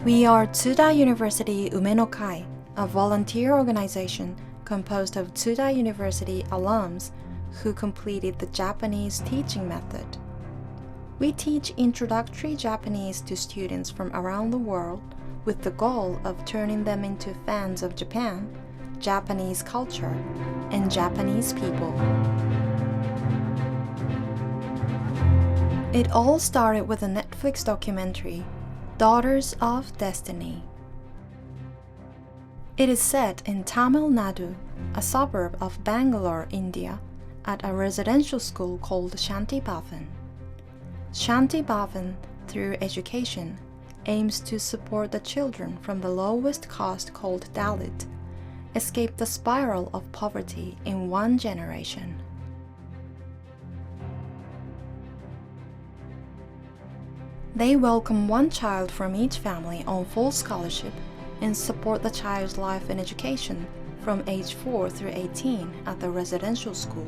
We are Tsuda University Umenokai, a volunteer organization composed of Tsuda University alums who completed the Japanese teaching method. We teach introductory Japanese to students from around the world with the goal of turning them into fans of Japan, Japanese culture, and Japanese people. It all started with a Netflix documentary, Daughters of Destiny. It is set in Tamil Nadu, a suburb of Bangalore, India, at a residential school called Shanti Bhavan. Shanti Bhavan, through education, aims to support the children from the lowest caste called Dalit, escape the spiral of poverty in one generation. They welcome one child from each family on full scholarship and support the child's life and education from age 4 through 18 at the residential school.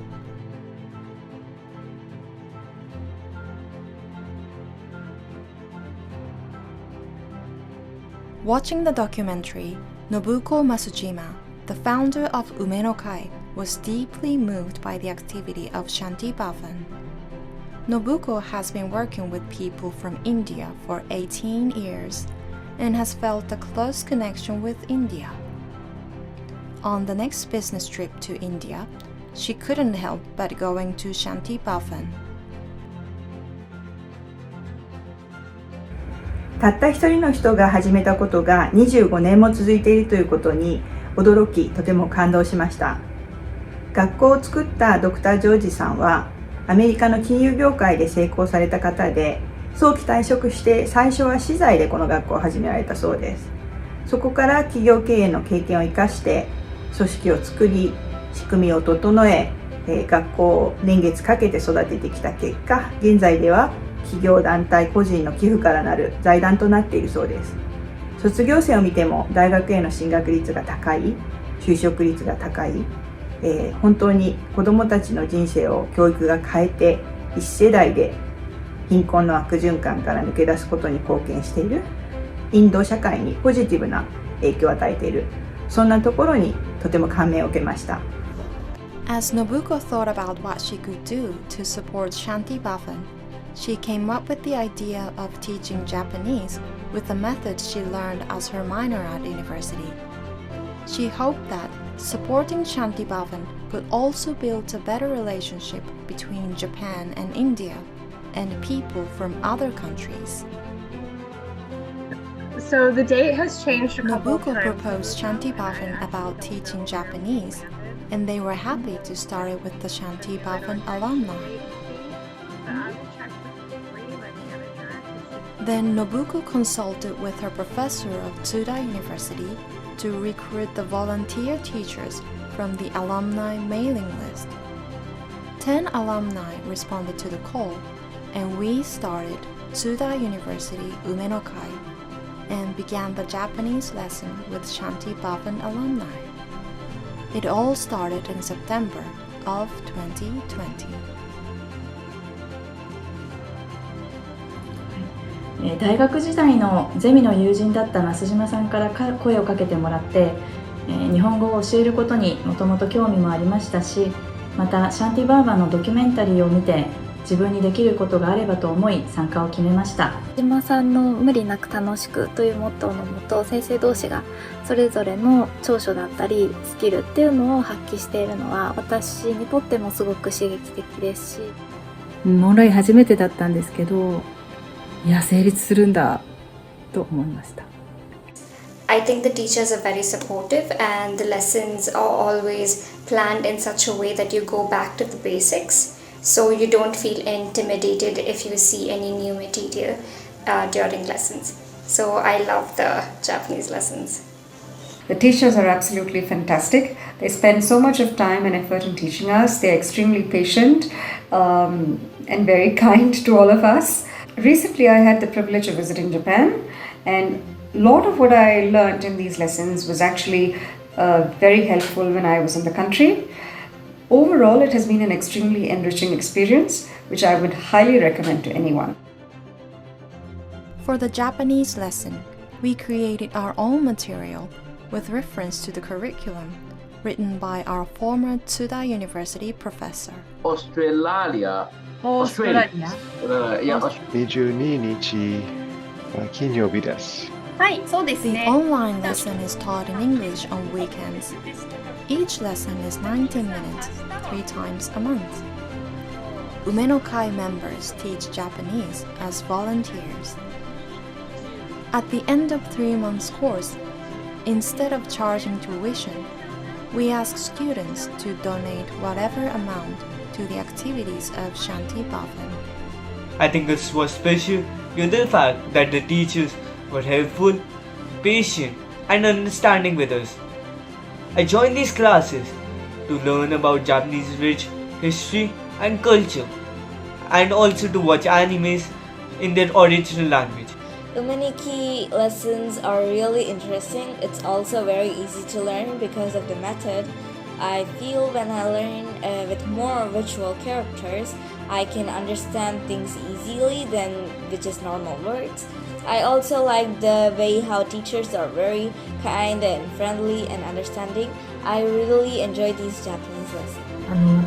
Watching the documentary, Nobuko Masujima, the founder of Umenokai, was deeply moved by the activity of Shanti Bhavan. Nobuko has been working with people from India for 18 years and has felt a close connection with India. On the next business trip to India, she couldn't help but going to Shanti Bhavan. たった一人の人が始めたことが25年も続いているということに驚き、とても感動しました。学校を作ったドクター・ジョージさんはアメリカの金融業界で成功された方で、早期退職して最初は私財でこの学校を始められたそうです。そこから企業経営の経験を生かして組織を作り、仕組みを整え、学校を年月かけて育ててきた結果、現在では企業団体個人の寄付からなる財団となっているそうです。卒業生を見ても大学への進学率が高い、就職率が高い、本当に子どもたちの人生を教育が変えて一世代で貧困の悪循環から抜け出すことに貢献している、インド社会にポジティブな影響を与えている、そんなところにとても感銘を受けました。As Nobuko thought about what she could do to support Shanti Bhavan, she came up with the idea of teaching Japanese with the method she learned as her minor at university. She hoped that supporting Shanti Bhavan could also build a better relationship between Japan and India and people from other countries. So the date has changed a couple of Nobuko times. proposed Shanti Bhavan about teaching Japanese, and they were happy to start it with the Shanti Bhavan alumni. Then Nobuko consulted with her professor of Tsuda University to recruit the volunteer teachers from the alumni mailing list. 10 alumni responded to the call, and we started Tsuda University Umenokai and began the Japanese lesson with Shanti Bhavan alumni. It all started in September of 2020. 大学時代のゼミの友人だった増島さんから声をかけてもらって、日本語を教えることにもともと興味もありましたし、またシャンティバーバンのドキュメンタリーを見て自分にできることがあればと思い参加を決めました。島さんの無理なく楽しくというモットーのもと、先生同士がそれぞれの長所だったりスキルっていうのを発揮しているのは私にとってもすごく刺激的ですし、オンライン初めてだったんですけど、いや成立するんだと思いました。I think the teachers are very supportive and the lessons are always planned in such a way that you go back to the basics, so you don't feel intimidated if you see any new material during lessons. So I love the Japanese lessons. The teachers are absolutely fantastic. They spend so much of time and effort in teaching us. They're extremely patient and very kind to all of us. Recently, I had the privilege of visiting Japan, and a lot of what I learned in these lessons was actually very helpful when I was in the country. Overall, it has been an extremely enriching experience, which I would highly recommend to anyone. For the Japanese lesson, we created our own material with reference to the curriculum written by our former Tsuda University professor. Australia. オーストラリア。 22日金曜日です。はい、そうです The ね。 online lesson is taught in English on weekends. Each lesson is 19 minutes, 3 times a month. Umenokai members teach Japanese as volunteers. At the end of 3 months course, instead of charging tuition, we ask students to donate whatever amount to the activities of Shanti Bhavan. I think this was special due to the fact that the teachers were helpful, patient, and understanding with us. I joined these classes to learn about Japanese rich history and culture, and also to watch animes in their original language. Umenokai lessons are really interesting. It's also very easy to learn because of the method. I feel when I learn with more visual characters, I can understand things easily than with just normal words. I also like the way how teachers are very kind and friendly and understanding. I really enjoy these Japanese lessons.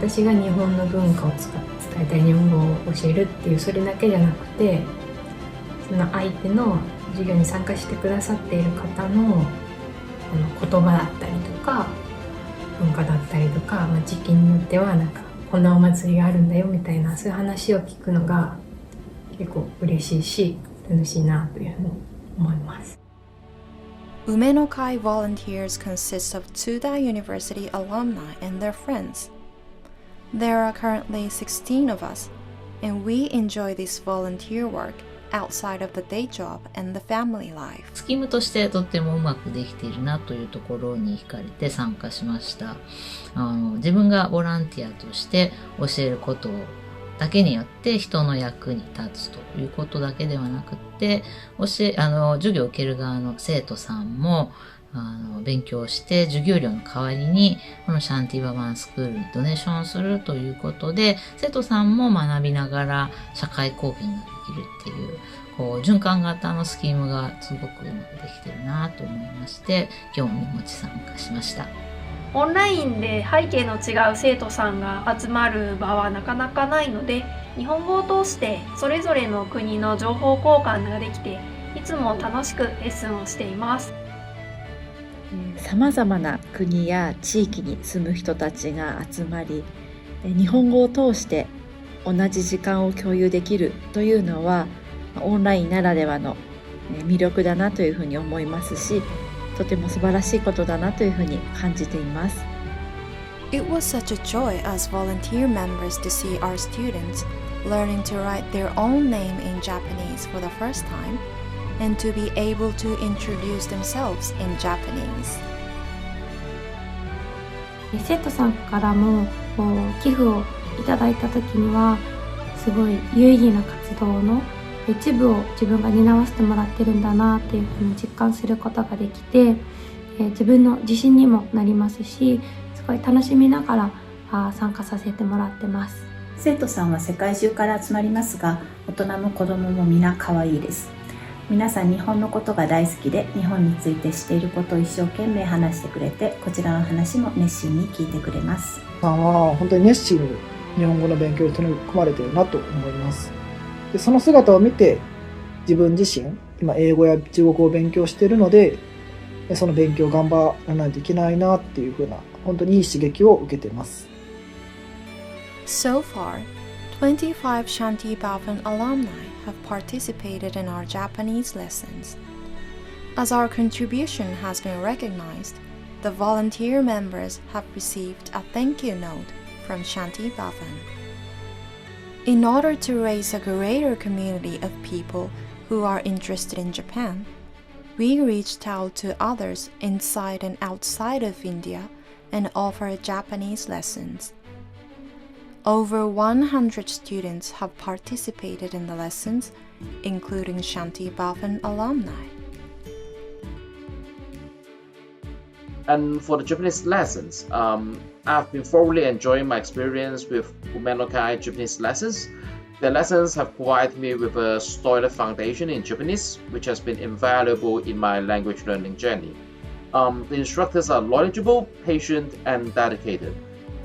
私が日本の文化を伝えたり日本語を教えるっていうそれだけじゃなくて、その相手の授業に参加してくださっている方の言葉だったりとか文化だったりとか、時期によってはなんかこんなお祭りがあるんだよみたいなそういう話を聞くのが結構嬉しいし楽しいなというふうに思います。Umenokai volunteers consist of Tsuda University alumni and their friends. There are currently 16 of us, and we enjoy this volunteer work outside of the day job and the family life. スキームとしてとってもうまくできているなというところに惹かれて参加しました。自分がボランティアとして教えることだけによって人の役に立つということだけではなくって授業を受ける側の生徒さんも勉強して授業料の代わりにこのシャンティババンスクールにドネーションするということで生徒さんも学びながら社会貢献ができるっていう循環型のスキームがすごくうまくできてるなと思いまして興味を持ち参加しました。オンラインで背景の違う生徒さんが集まる場はなかなかないので日本語を通してそれぞれの国の情報交換ができていつも楽しくレッスンをしています。さまざまな国や地域に住む人たちが集まり日本語を通して同じ時間を共有できるというのはオンラインならではの魅力だなというふうに思いますしとても素晴らしいことだなというふうに感じています。It was such a joy as volunteer members to see our students learning to write their own name in Japanese for the first time and to be able to introduce themselves in Japanese. 生徒さんからも寄付をいただいた時にはすごい有意義な活動の一部を自分が担わせてもらってるんだなっていうふうに実感することができて、自分の自信にもなりますしすごい楽しみながら参加させてもらってます。生徒さんは世界中から集まりますが大人も子供も皆可愛いです。皆さん日本のことが大好きで日本について知っていることを一生懸命話してくれてこちらの話も熱心に聞いてくれます。さんは本当に熱心に日本語の勉強に取り組まれているなと思います。でその姿を見て自分自身今英語や中国語を勉強しているのでその勉強を頑張らないといけないなっていう風な本当にいい刺激を受けています。So far, 25 Shanti Bhavan alumni have participated in our Japanese lessons. As our contribution has been recognized, the volunteer members have received a thank you note from Shanti Bhavan. In order to raise a greater community of people who are interested in Japan, we reached out to others inside and outside of India and offered Japanese lessons. Over 100 students have participated in the lessons, including Shanti Bhavan alumni. And for the Japanese lessons, I've been thoroughly enjoying my experience with Umenokai Japanese lessons. The lessons have provided me with a solid foundation in Japanese, which has been invaluable in my language learning journey. The instructors are knowledgeable, patient, and dedicated,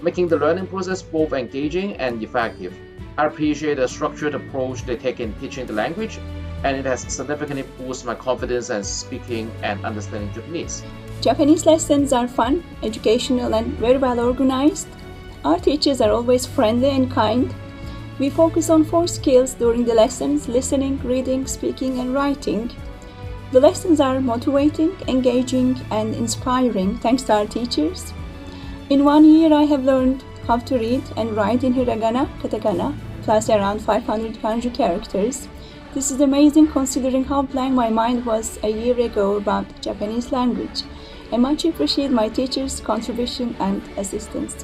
making the learning process both engaging and effective. I appreciate the structured approach they take in teaching the language, and it has significantly boosted my confidence in speaking and understanding Japanese. Japanese lessons are fun, educational, and very well organized. Our teachers are always friendly and kind. We focus on 4 skills during the lessons: listening, reading, speaking, and writing. The lessons are motivating, engaging, and inspiring thanks to our teachers. In 1 year, I have learned how to read and write in hiragana, katakana, plus around 500 kanji characters. This is amazing considering how blank my mind was a year ago about the Japanese language. I much appreciate my teachers' contribution and assistance.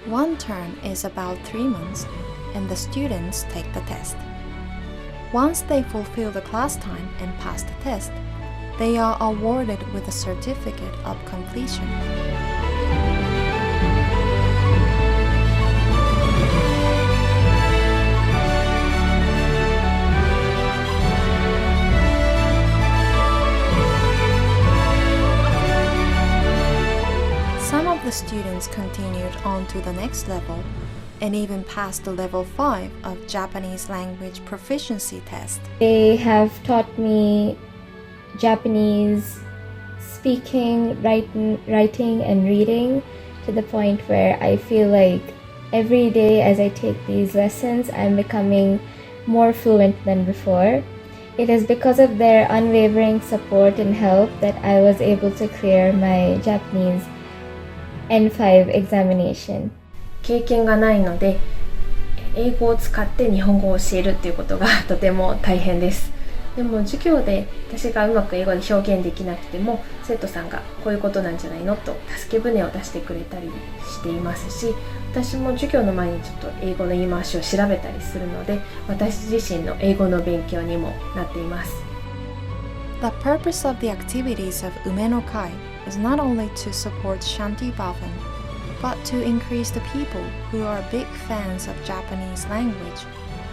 One term is about 3 months, and the students take the test. Once they fulfill the class time and pass the test, they are awarded with a certificate of completion. Some of the students continued on to the next level and even passed the level 5 of Japanese language proficiency test. They have taught me Japanese speaking, writing, and reading to the point where I feel like every day as I take these lessons, I'm becoming more fluent than before. It is because of their unwavering support and help that I was able to clear my Japanese N5 examination. 経験がないので、英語を使って日本語を教えるっていうことがとても大変です。でも授業で私がうまく英語で表現できなくても、生徒さんがこういうことなんじゃないのと助け舟を出してくれたりしていますし、私も授業の前にちょっと英語の言い回しを調べたりするので、私自身の英語の勉強にもなっています。The purpose of the activities of Umenokai is not only to support Shanti Bhavan, but to increase the people who are big fans of Japanese language,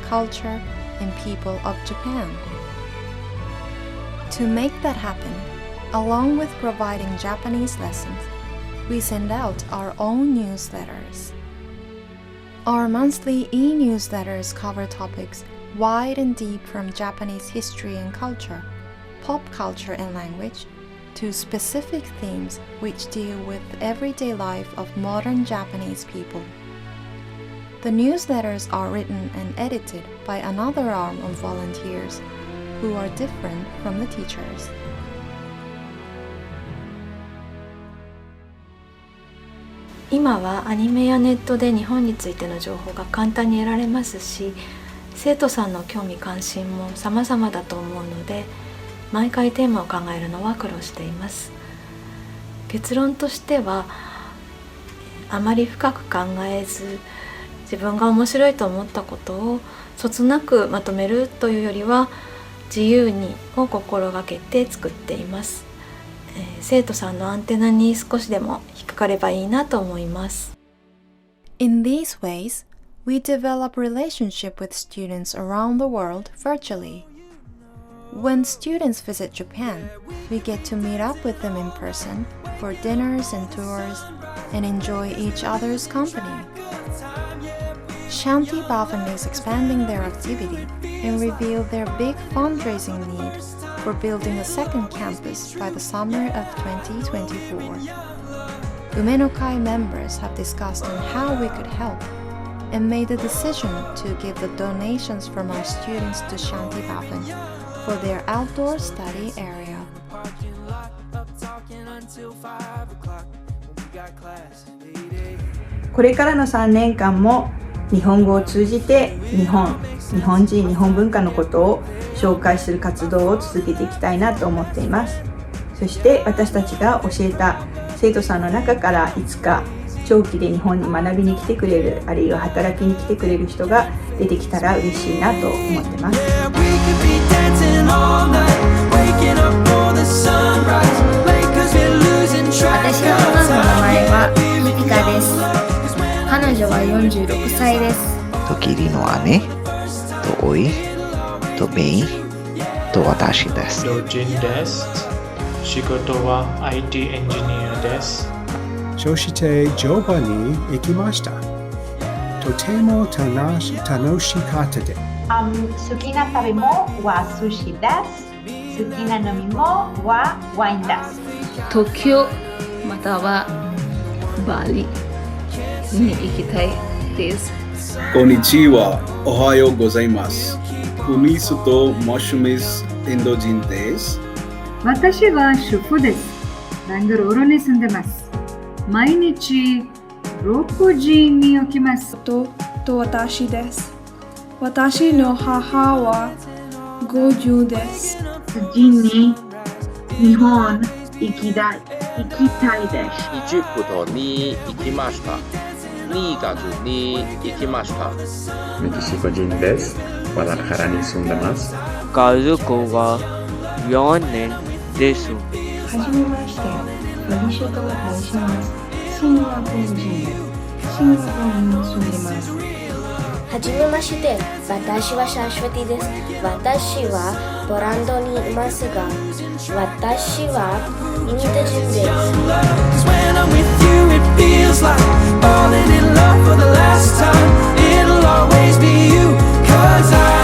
culture, and people of Japan. To make that happen, along with providing Japanese lessons, we send out our own newsletters. Our monthly e-newsletters cover topics wide and deep from Japanese history and culture, pop culture and language, to specific themes which deal with the everyday life of modern Japanese people. The newsletters are written and edited by another arm of volunteers who are different from the teachers. 今はアニメやネットで日本についての情報が簡単に得られますし、生徒さんの興味関心も様々だと思うので、毎回テーマを考えるのは苦労しています。結論としては、あまり深く考えず、自分が面白いと思ったことをそつなくまとめるというよりは、自由にを心がけて作っています。生徒さんのアンテナに少しでも引っかかればいいなと思います。In these ways, we develop relationship with students around the world virtually. When students visit Japan, we get to meet up with them in person for dinners and tours and enjoy each other's company. Shanti Bhavan is expanding their activity and revealed their big fundraising need for building a second campus by the summer of 2024. Umenokai members have discussed on how we could help and made the decision to give the donations from our students to Shanti Bhavan for their outdoor study area. これからの3年間も日本語を通じて日本人、日本文化のことを紹介する活動を続けていきたいなと思っています。そして私たちが教えた生徒さんの中からいつか長期で日本に学びに来てくれる、あるいは働きに来てくれる人が出てきたら嬉しいなと思ってます。私の母の名前はミピカです。彼女は46歳です。義理の姉とおいとメイと私です。同人です。仕事は IT エンジニアです。そして乗馬に行きました。とても楽しかったです。好きな食べ物は寿司です。好きな飲み物はワインです。東京またはバリに行きたいです。こんにちは。おはようございます。フミスとマシュミスインド人です。私は主婦です。バンガロールに住んでます。毎日6時に起きます。私です。私の母は50です。次に日本行きたいです。エジプトに行きました。2月に行きました。メキシコ人です。ガダラハラに住んでます。家族は4年です。はじめまして、フリシュと申します。シンガポール人です。シンガポールに住んでます。はじめまして、私はシャシュワティです。私はポランドにいますが、私はインド人です。When I'm with you, it feels like falling in love for the last time. It'll always be you, 'cause I